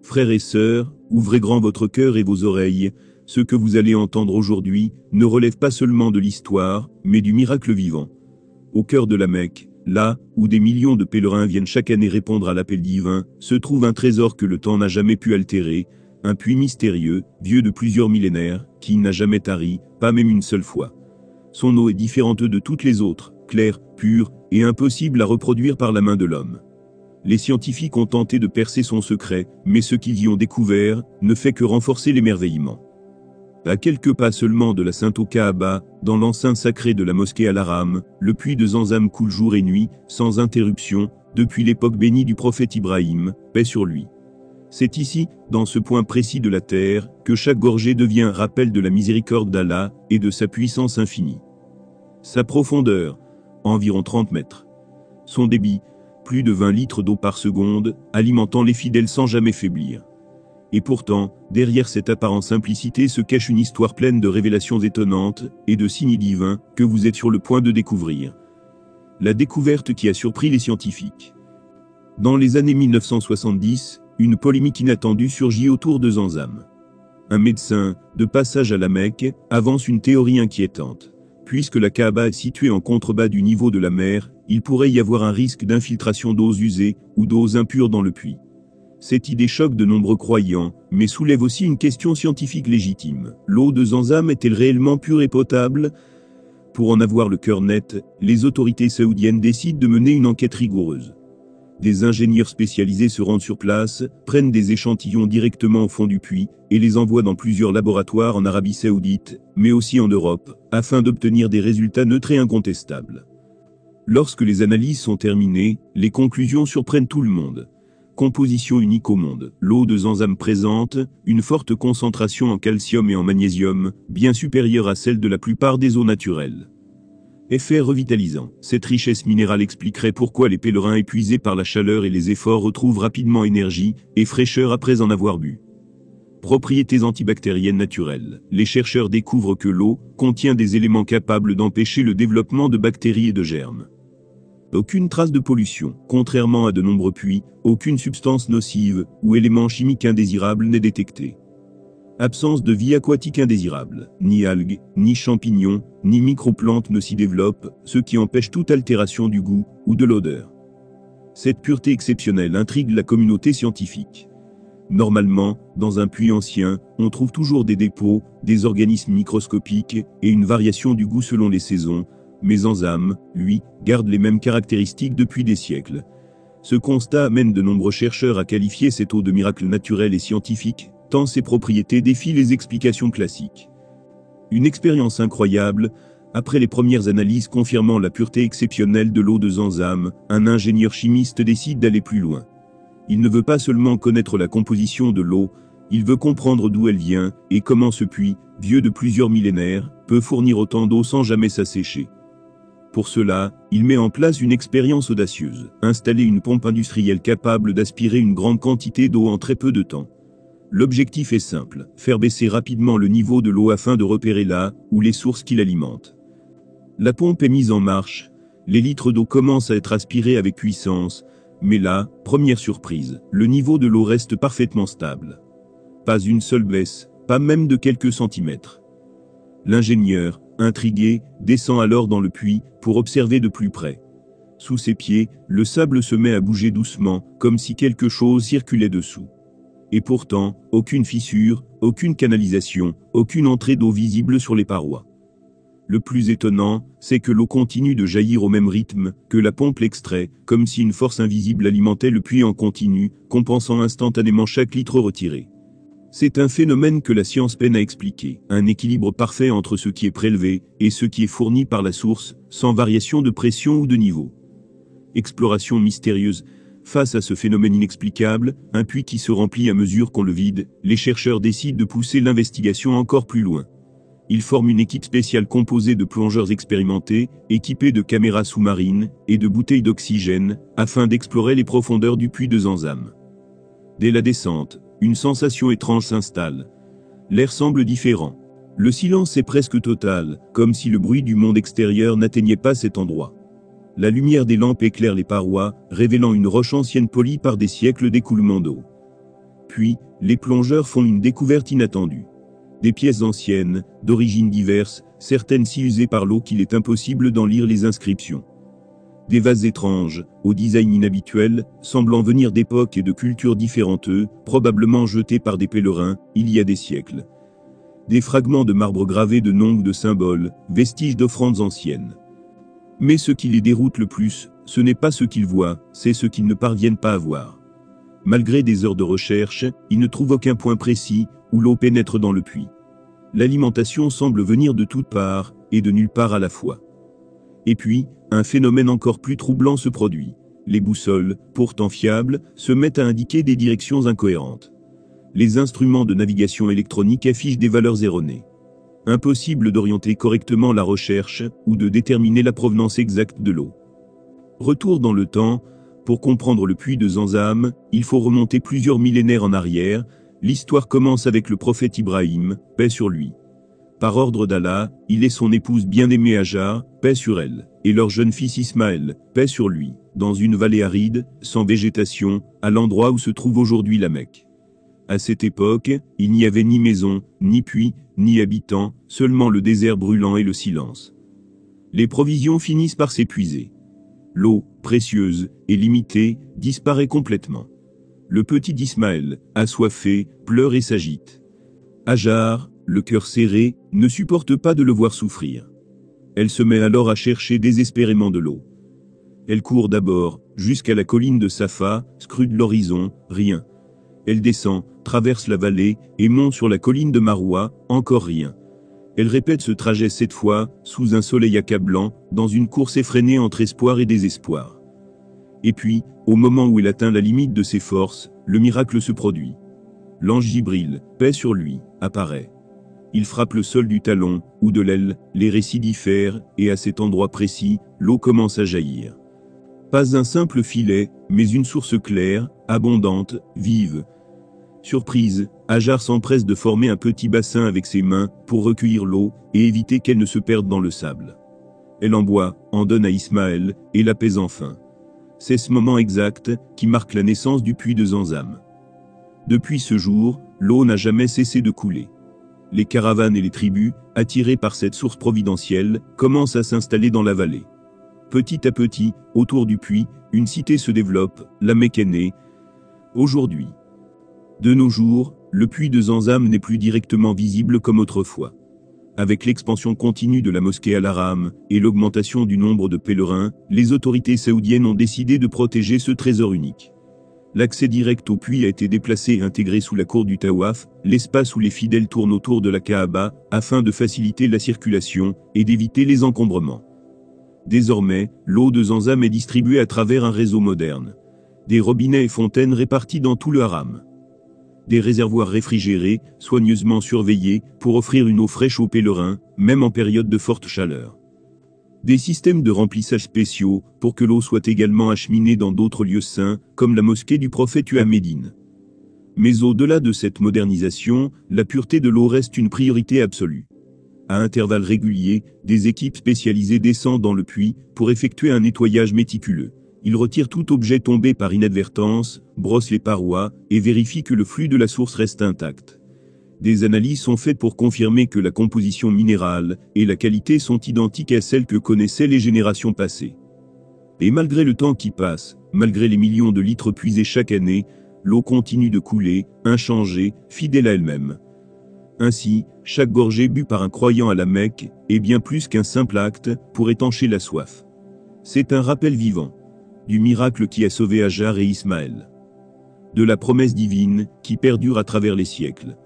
Frères et sœurs, ouvrez grand votre cœur et vos oreilles, ce que vous allez entendre aujourd'hui ne relève pas seulement de l'histoire, mais du miracle vivant. Au cœur de la Mecque, là où des millions de pèlerins viennent chaque année répondre à l'appel divin, se trouve un trésor que le temps n'a jamais pu altérer, un puits mystérieux, vieux de plusieurs millénaires, qui n'a jamais tari, pas même une seule fois. Son eau est différente de toutes les autres, claire, pure, et impossible à reproduire par la main de l'homme. Les scientifiques ont tenté de percer son secret, mais ce qu'ils y ont découvert ne fait que renforcer l'émerveillement. À quelques pas seulement de la Sainte au Kaaba, dans l'enceinte sacrée de la mosquée Al-Haram, le puits de Zamzam coule jour et nuit, sans interruption, depuis l'époque bénie du prophète Ibrahim, paix sur lui. C'est ici, dans ce point précis de la terre, que chaque gorgée devient un rappel de la miséricorde d'Allah et de sa puissance infinie. Sa profondeur, environ 30 mètres. Son débit, plus de 20 litres d'eau par seconde, alimentant les fidèles sans jamais faiblir. Et pourtant, derrière cette apparente simplicité se cache une histoire pleine de révélations étonnantes et de signes divins que vous êtes sur le point de découvrir. La découverte qui a surpris les scientifiques. Dans les années 1970, une polémique inattendue surgit autour de Zamzam. Un médecin, de passage à la Mecque, avance une théorie inquiétante. Puisque la Kaaba est située en contrebas du niveau de la mer, il pourrait y avoir un risque d'infiltration d'eaux usées ou d'eaux impures dans le puits. Cette idée choque de nombreux croyants, mais soulève aussi une question scientifique légitime. L'eau de Zamzam est-elle réellement pure et potable ? Pour en avoir le cœur net, les autorités saoudiennes décident de mener une enquête rigoureuse. Des ingénieurs spécialisés se rendent sur place, prennent des échantillons directement au fond du puits, et les envoient dans plusieurs laboratoires en Arabie Saoudite, mais aussi en Europe, afin d'obtenir des résultats neutres et incontestables. Lorsque les analyses sont terminées, les conclusions surprennent tout le monde. Composition unique au monde, l'eau de Zamzam présente une forte concentration en calcium et en magnésium, bien supérieure à celle de la plupart des eaux naturelles. Effet revitalisant, cette richesse minérale expliquerait pourquoi les pèlerins épuisés par la chaleur et les efforts retrouvent rapidement énergie et fraîcheur après en avoir bu. Propriétés antibactériennes naturelles, les chercheurs découvrent que l'eau contient des éléments capables d'empêcher le développement de bactéries et de germes. Aucune trace de pollution, contrairement à de nombreux puits, aucune substance nocive ou élément chimique indésirable n'est détecté. Absence de vie aquatique indésirable, ni algues, ni champignons, ni microplantes ne s'y développent, ce qui empêche toute altération du goût ou de l'odeur. Cette pureté exceptionnelle intrigue la communauté scientifique. Normalement, dans un puits ancien, on trouve toujours des dépôts, des organismes microscopiques et une variation du goût selon les saisons, mais Zamzam, lui, garde les mêmes caractéristiques depuis des siècles. Ce constat amène de nombreux chercheurs à qualifier cette eau de miracle naturel et scientifique, tant ses propriétés défient les explications classiques. Une expérience incroyable, après les premières analyses confirmant la pureté exceptionnelle de l'eau de Zamzam, un ingénieur chimiste décide d'aller plus loin. Il ne veut pas seulement connaître la composition de l'eau, il veut comprendre d'où elle vient et comment ce puits, vieux de plusieurs millénaires, peut fournir autant d'eau sans jamais s'assécher. Pour cela, il met en place une expérience audacieuse, installer une pompe industrielle capable d'aspirer une grande quantité d'eau en très peu de temps. L'objectif est simple, faire baisser rapidement le niveau de l'eau afin de repérer là où les sources qui l'alimentent. La pompe est mise en marche, les litres d'eau commencent à être aspirés avec puissance, mais là, première surprise, le niveau de l'eau reste parfaitement stable. Pas une seule baisse, pas même de quelques centimètres. L'ingénieur, intrigué, descend alors dans le puits pour observer de plus près. Sous ses pieds, le sable se met à bouger doucement, comme si quelque chose circulait dessous. Et pourtant, aucune fissure, aucune canalisation, aucune entrée d'eau visible sur les parois. Le plus étonnant, c'est que l'eau continue de jaillir au même rythme que la pompe l'extrait, comme si une force invisible alimentait le puits en continu, compensant instantanément chaque litre retiré. C'est un phénomène que la science peine à expliquer, un équilibre parfait entre ce qui est prélevé et ce qui est fourni par la source, sans variation de pression ou de niveau. Exploration mystérieuse. Face à ce phénomène inexplicable, un puits qui se remplit à mesure qu'on le vide, les chercheurs décident de pousser l'investigation encore plus loin. Ils forment une équipe spéciale composée de plongeurs expérimentés, équipés de caméras sous-marines et de bouteilles d'oxygène, afin d'explorer les profondeurs du puits de Zamzam. Dès la descente, une sensation étrange s'installe. L'air semble différent. Le silence est presque total, comme si le bruit du monde extérieur n'atteignait pas cet endroit. La lumière des lampes éclaire les parois, révélant une roche ancienne polie par des siècles d'écoulement d'eau. Puis, les plongeurs font une découverte inattendue. Des pièces anciennes, d'origines diverses, certaines si usées par l'eau qu'il est impossible d'en lire les inscriptions. Des vases étranges, au design inhabituel, semblant venir d'époques et de cultures différentes, probablement jetés par des pèlerins, il y a des siècles. Des fragments de marbre gravés de noms ou de symboles, vestiges d'offrandes anciennes. Mais ce qui les déroute le plus, ce n'est pas ce qu'ils voient, c'est ce qu'ils ne parviennent pas à voir. Malgré des heures de recherche, ils ne trouvent aucun point précis où l'eau pénètre dans le puits. L'alimentation semble venir de toutes parts, et de nulle part à la fois. Et puis, un phénomène encore plus troublant se produit. Les boussoles, pourtant fiables, se mettent à indiquer des directions incohérentes. Les instruments de navigation électronique affichent des valeurs erronées. Impossible d'orienter correctement la recherche, ou de déterminer la provenance exacte de l'eau. Retour dans le temps, pour comprendre le puits de Zamzam, il faut remonter plusieurs millénaires en arrière. L'histoire commence avec le prophète Ibrahim, paix sur lui. Par ordre d'Allah, il et son épouse bien-aimée Hajar, paix sur elle, et leur jeune fils Ismaël, paix sur lui, dans une vallée aride, sans végétation, à l'endroit où se trouve aujourd'hui la Mecque. À cette époque, il n'y avait ni maison, ni puits, ni habitants, seulement le désert brûlant et le silence. Les provisions finissent par s'épuiser. L'eau, précieuse et limitée, disparaît complètement. Le petit Ismaël, assoiffé, pleure et s'agite. Hajar, le cœur serré, ne supporte pas de le voir souffrir. Elle se met alors à chercher désespérément de l'eau. Elle court d'abord, jusqu'à la colline de Safa, scrute l'horizon, rien. Elle descend, traverse la vallée, et monte sur la colline de Maroua, encore rien. Elle répète ce trajet 7 fois, sous un soleil accablant, dans une course effrénée entre espoir et désespoir. Et puis, au moment où elle atteint la limite de ses forces, le miracle se produit. L'ange Jibril, paix sur lui, apparaît. Il frappe le sol du talon, ou de l'aile, les récits diffèrent, et à cet endroit précis, l'eau commence à jaillir. Pas un simple filet, mais une source claire, abondante, vive. Surprise, Hajar s'empresse de former un petit bassin avec ses mains, pour recueillir l'eau, et éviter qu'elle ne se perde dans le sable. Elle en boit, en donne à Ismaël, et l'apaise enfin. C'est ce moment exact, qui marque la naissance du puits de Zamzam. Depuis ce jour, l'eau n'a jamais cessé de couler. Les caravanes et les tribus, attirées par cette source providentielle, commencent à s'installer dans la vallée. Petit à petit, autour du puits, une cité se développe, la Mecque est née. Aujourd'hui. De nos jours, le puits de Zamzam n'est plus directement visible comme autrefois. Avec l'expansion continue de la mosquée Al-Haram et l'augmentation du nombre de pèlerins, les autorités saoudiennes ont décidé de protéger ce trésor unique. L'accès direct au puits a été déplacé et intégré sous la cour du Tawaf, l'espace où les fidèles tournent autour de la Kaaba, afin de faciliter la circulation et d'éviter les encombrements. Désormais, l'eau de Zamzam est distribuée à travers un réseau moderne. Des robinets et fontaines répartis dans tout le haram. Des réservoirs réfrigérés, soigneusement surveillés, pour offrir une eau fraîche aux pèlerins, même en période de forte chaleur. Des systèmes de remplissage spéciaux, pour que l'eau soit également acheminée dans d'autres lieux saints, comme la mosquée du prophète à Médine. Mais au-delà de cette modernisation, la pureté de l'eau reste une priorité absolue. À intervalles réguliers, des équipes spécialisées descendent dans le puits, pour effectuer un nettoyage méticuleux. Ils retirent tout objet tombé par inadvertance, brossent les parois, et vérifient que le flux de la source reste intact. Des analyses sont faites pour confirmer que la composition minérale et la qualité sont identiques à celles que connaissaient les générations passées. Et malgré le temps qui passe, malgré les millions de litres puisés chaque année, l'eau continue de couler, inchangée, fidèle à elle-même. Ainsi, chaque gorgée bue par un croyant à la Mecque est bien plus qu'un simple acte pour étancher la soif. C'est un rappel vivant du miracle qui a sauvé Hajar et Ismaël. De la promesse divine qui perdure à travers les siècles.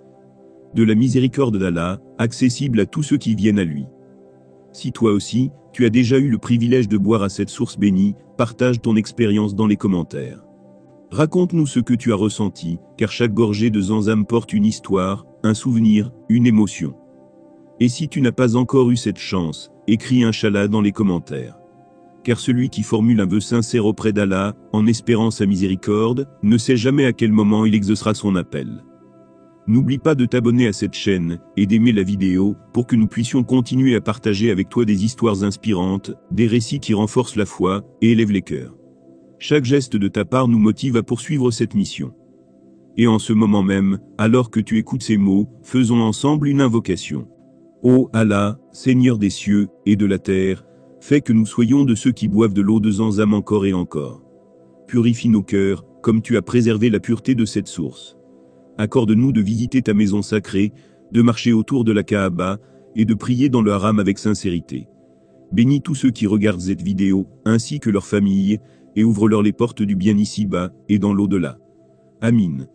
De la miséricorde d'Allah, accessible à tous ceux qui viennent à lui. Si toi aussi, tu as déjà eu le privilège de boire à cette source bénie, partage ton expérience dans les commentaires. Raconte-nous ce que tu as ressenti, car chaque gorgée de Zamzam porte une histoire, un souvenir, une émotion. Et si tu n'as pas encore eu cette chance, écris Inch'Allah dans les commentaires. Car celui qui formule un vœu sincère auprès d'Allah, en espérant sa miséricorde, ne sait jamais à quel moment il exaucera son appel. N'oublie pas de t'abonner à cette chaîne, et d'aimer la vidéo, pour que nous puissions continuer à partager avec toi des histoires inspirantes, des récits qui renforcent la foi, et élèvent les cœurs. Chaque geste de ta part nous motive à poursuivre cette mission. Et en ce moment même, alors que tu écoutes ces mots, faisons ensemble une invocation. Ô Allah, Seigneur des cieux et de la terre, fais que nous soyons de ceux qui boivent de l'eau de Zamzam encore et encore. Purifie nos cœurs, comme tu as préservé la pureté de cette source. Accorde-nous de visiter ta maison sacrée, de marcher autour de la Kaaba, et de prier dans le haram avec sincérité. Bénis tous ceux qui regardent cette vidéo, ainsi que leurs familles, et ouvre-leur les portes du bien ici-bas, et dans l'au-delà. Amin.